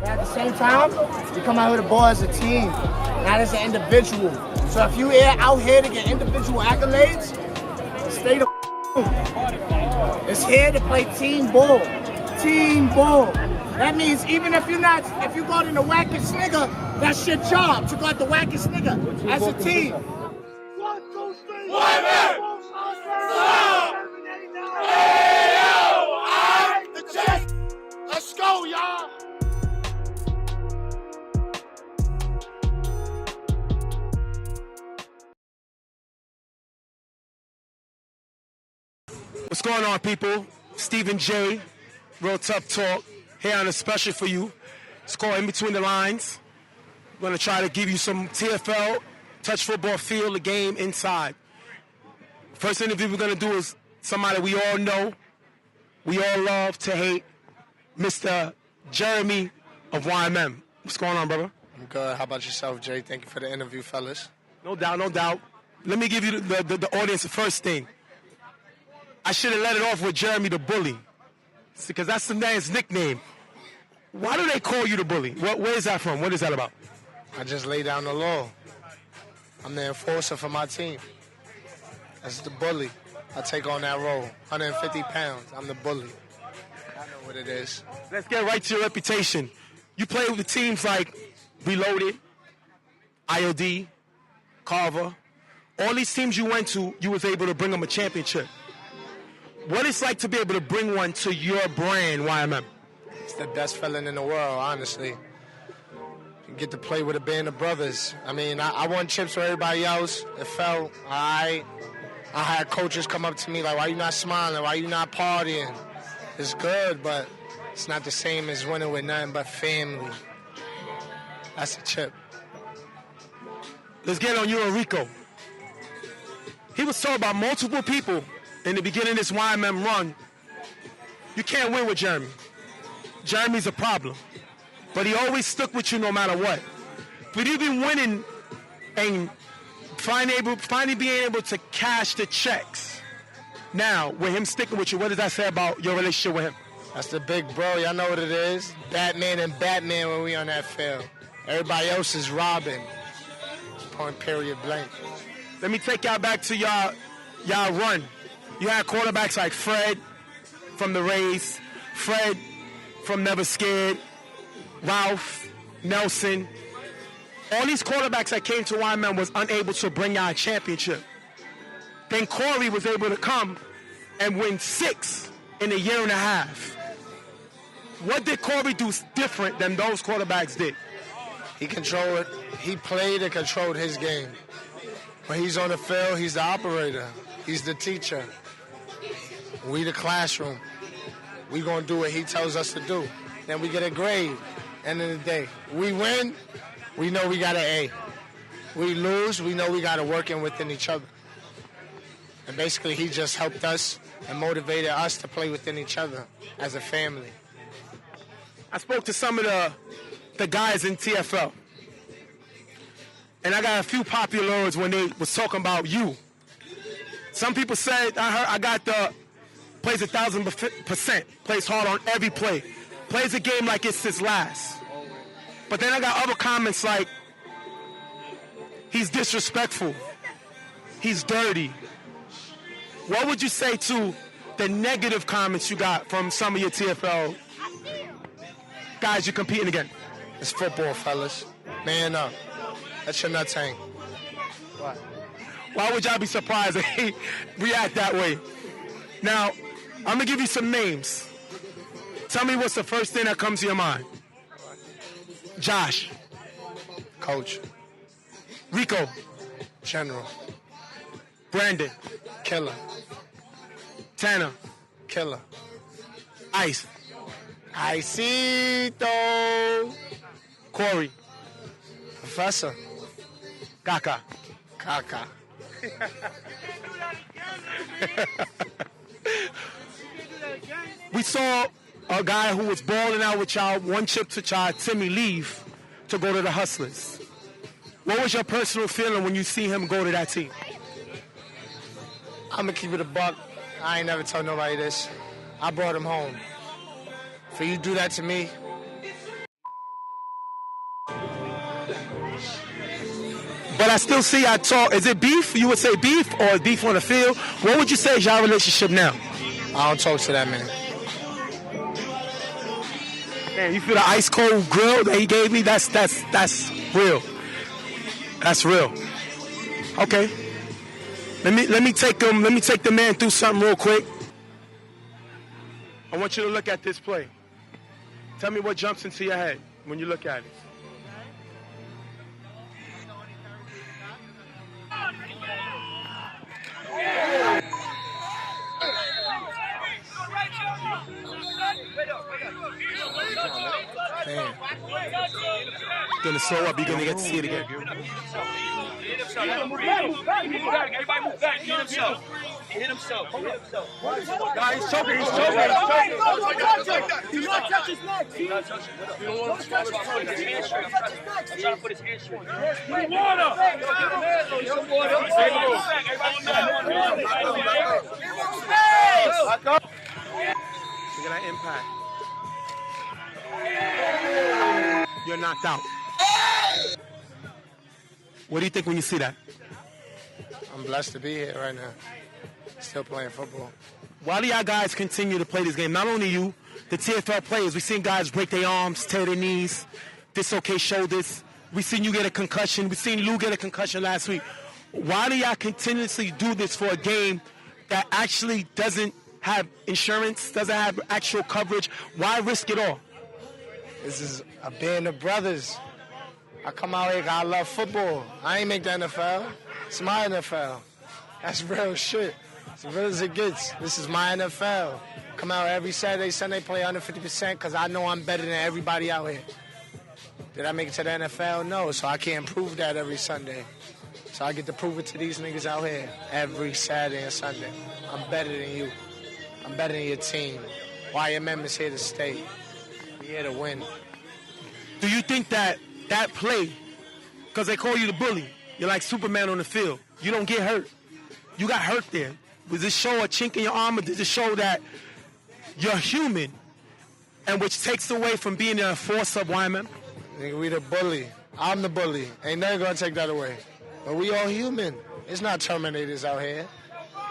But at the same time, you come out here to ball as a team, not as an individual. So if you out here to get individual accolades, stay the It's here to play team ball. Team ball. That means even if you go to the wackest nigga, that's your job to go at the wackest nigga as a team. 1, 2, 3. Let's go, y'all. What's going on, people? Stephen J, Real Tough Talk, here on a special for you. It's called In Between the Lines. We're going to try to give you some TFL, touch football, feel the game inside. First interview we're going to do is somebody we all know, we all love to hate, Mr. Jeremy of YMM. What's going on, brother? I'm good. How about yourself, Jay? Thank you for the interview, fellas. No doubt, no doubt. Let me give you the audience the first thing. I should have let it off with Jeremy the Bully, because that's the man's nickname. Why do they call you the Bully? Where is that from? What is that about? I just lay down the law. I'm the enforcer for my team. That's the bully. I take on that role. 150 pounds. I'm the bully. I know what it is. Let's get right to your reputation. You play with the teams like Reloaded, IOD, Carver. All these teams you went to, you was able to bring them a championship. What it's like to be able to bring one to your brand, YMM? It's the best feeling in the world, honestly. You get to play with a band of brothers. I mean, I won chips for everybody else. It felt all right. I had coaches come up to me like, why you not smiling? Why you not partying? It's good, but it's not the same as winning with nothing but family. That's a chip. Let's get on you and Rico. He was told by multiple people in the beginning of this YMM run, you can't win with Jeremy. Jeremy's a problem. But he always stuck with you no matter what. But you've been winning and finally being able to cash the checks. Now, with him sticking with you, what does that say about your relationship with him? That's the big bro. Y'all know what it is. Batman and Batman when we on that field. Everybody else is Robin. Point period blank. Let me take y'all back to y'all run. You had quarterbacks like Fred from the Rays, Fred from Never Scared, Ralph, Nelson. All these quarterbacks that came to YMM was unable to bring y'all a championship. Then Corey was able to come and win 6 in a year and a half. What did Corey do different than those quarterbacks did? He controlled it. He played and controlled his game. When he's on the field, he's the operator. He's the teacher. We the classroom. We gonna do what he tells us to do. Then we get a grade. End of the day. We win, we know we got an A. We lose, we know we gotta work in within each other. And basically he just helped us and motivated us to play within each other as a family. I spoke to some of the guys in TFL. And I got a few popular words when they was talking about you. Some people said, I got the plays 1,000%, plays hard on every play, plays a game like it's his last. But then I got other comments like, he's disrespectful, he's dirty. What would you say to the negative comments you got from some of your TFL guys you're competing against? It's football, fellas. Man up. Let your nuts hang. What? Why would y'all be surprised that he react that way? Now, I'm going to give you some names. Tell me what's the first thing that comes to your mind. Josh. Coach. Rico. General. Brandon. Killer. Tanner. Killer. Ice. Icito. Corey. Professor. Kaka. Kaka. We saw a guy who was balling out with y'all, one chip to y'all, Timmy, leave to go to the Hustlers. What was your personal feeling when you see him go to that team? I'm going to keep it a buck. I ain't never tell nobody this. I brought him home. For you to do that to me, but I still see I talk. Is it beef? You would say beef or beef on the field? What would you say is your relationship now? I don't talk to that man. Man, you feel the ice cold grill that he gave me? That's real. That's real. Okay. Let me take the man through something real quick. I want you to look at this play. Tell me what jumps into your head when you look at it. Damn. Gonna slow up. You're gonna get to see it again. Everybody move back. He hit himself. He hit himself. Nah, he's choking. He's choking. Do not touch his neck. You don't want to touch his hamstring. I'm trying to put his hamstring. Water. Look at that impact. You're knocked out. What do you think when you see that? I'm blessed to be here right now. Still playing football. Why do y'all guys continue to play this game? Not only you, the TFL players. We've seen guys break their arms, tear their knees, dislocate shoulders. We've seen you get a concussion. We've seen Lou get a concussion last week. Why do y'all continuously do this for a game that actually doesn't have insurance, doesn't have actual coverage? Why risk it all? This is a band of brothers. I come out here 'cause I love football. I ain't make the NFL. It's my NFL. That's real shit. It's as real as it gets. This is my NFL. Come out every Saturday, Sunday, play under 50% because I know I'm better than everybody out here. Did I make it to the NFL? No, so I can't prove that every Sunday. So I get to prove it to these niggas out here every Saturday and Sunday. I'm better than you. I'm better than your team. YMM is here to stay. We're here to win. Do you think that play, because they call you the bully, you're like Superman on the field, you don't get hurt? You got hurt there. Does it show a chink in your armor? Does it show that you're human, and which takes away from being a force of YMM? Nigga, we the bully. I'm the bully. Ain't nothing gonna take that away. But we all human. It's not Terminators out here.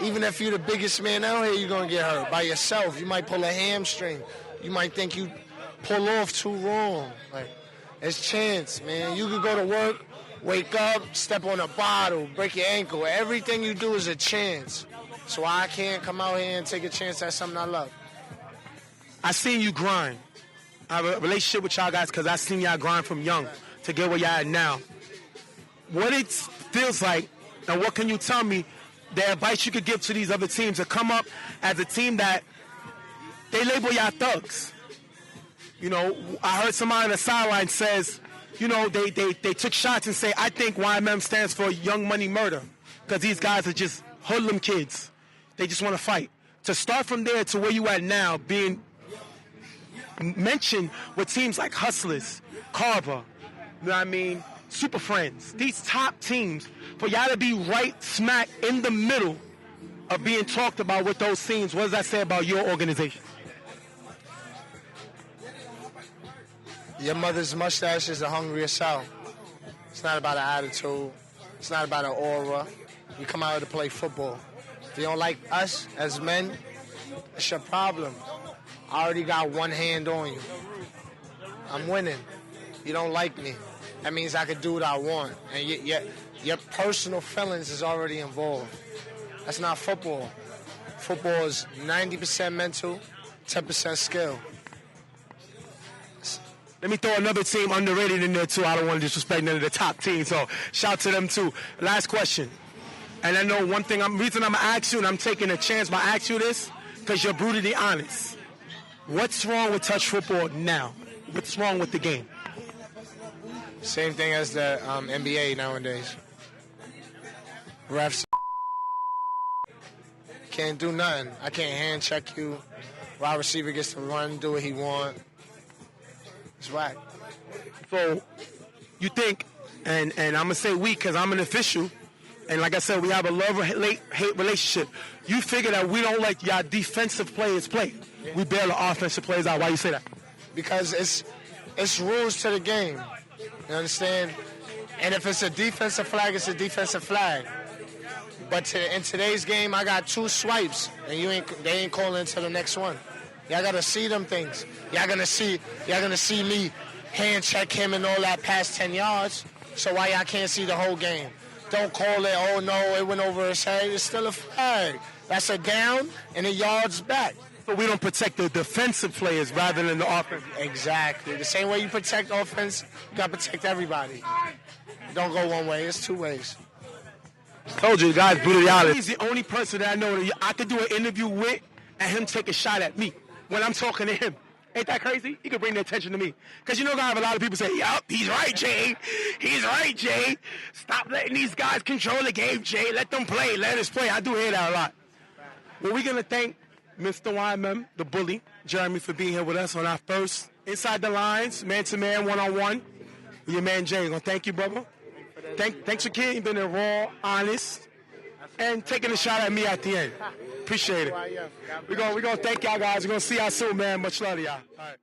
Even if you're the biggest man out here, you're gonna get hurt by yourself. You might pull a hamstring. You might think you pull off too wrong. Like, it's chance, man. You could go to work, wake up, step on a bottle, break your ankle. Everything you do is a chance. So I can't come out here and take a chance at something I love. I seen you grind. I have a relationship with y'all guys because I seen y'all grind from young to get where y'all at now. What it feels like, and what can you tell me, the advice you could give to these other teams to come up as a team that they label y'all thugs? You know, I heard somebody on the sideline says, you know, they took shots and say, I think YMM stands for Young Money Murder because these guys are just hoodlum kids. They just want to fight. To start from there to where you at now, being mentioned with teams like Hustlers, Carver, you know what I mean, Super Friends, these top teams, for y'all to be right smack in the middle of being talked about with those teams, what does that say about your organization? Your mother's mustache is a hungrier soul. It's not about an attitude. It's not about an aura. You come out here to play football. If you don't like us as men, it's your problem. I already got one hand on you. I'm winning. You don't like me. That means I can do what I want. And your personal feelings is already involved. That's not football. Football is 90% mental, 10% skill. Let me throw another team underrated in there, too. I don't want to disrespect none of the top teams, so shout to them, too. Last question. And I know one thing, reason I'm going to ask you, and I'm taking a chance by asking you this, because you're brutally honest. What's wrong with touch football now? What's wrong with the game? Same thing as the NBA nowadays. Refs can't do nothing. I can't hand check you. Wide receiver gets to run, do what he want. It's whack. So you think, and I'm going to say we because I'm an official, and like I said, we have a love-hate relationship. You figure that we don't let y'all defensive players play. Yeah. We bail the offensive players out. Why you say that? Because it's rules to the game. You understand? And if it's a defensive flag, it's a defensive flag. But in today's game, I got 2 swipes, and they ain't calling to the next one. Y'all gotta see them things. Y'all gonna see me hand check him and all that past 10 yards. So why y'all can't see the whole game? Don't call it, oh no, it went over his head. It's still a flag. That's a down and a yard's back. So we don't protect the defensive players rather than the offense. Exactly. The same way you protect offense, you gotta protect everybody. Don't go one way, it's 2 ways. Told you, the guy's brutally. He's the only person that I know that I could do an interview with and him take a shot at me when I'm talking to him. Ain't that crazy? He could bring the attention to me. Because you know, I have a lot of people say, yup, he's right, Jay. He's right, Jay. Stop letting these guys control the game, Jay. Let them play. Let us play. I do hear that a lot. Well, we're going to thank Mr. YMM, the bully, Jeremy, for being here with us on our first Inside the Lines, man-to-man, one-on-one. Your man, Jay. Going to thank you, brother. Thanks for being raw, honest, and taking a shot at me at the end. Appreciate it. We're gonna thank y'all guys. We're gonna see y'all soon, man. Much love to y'all. All right.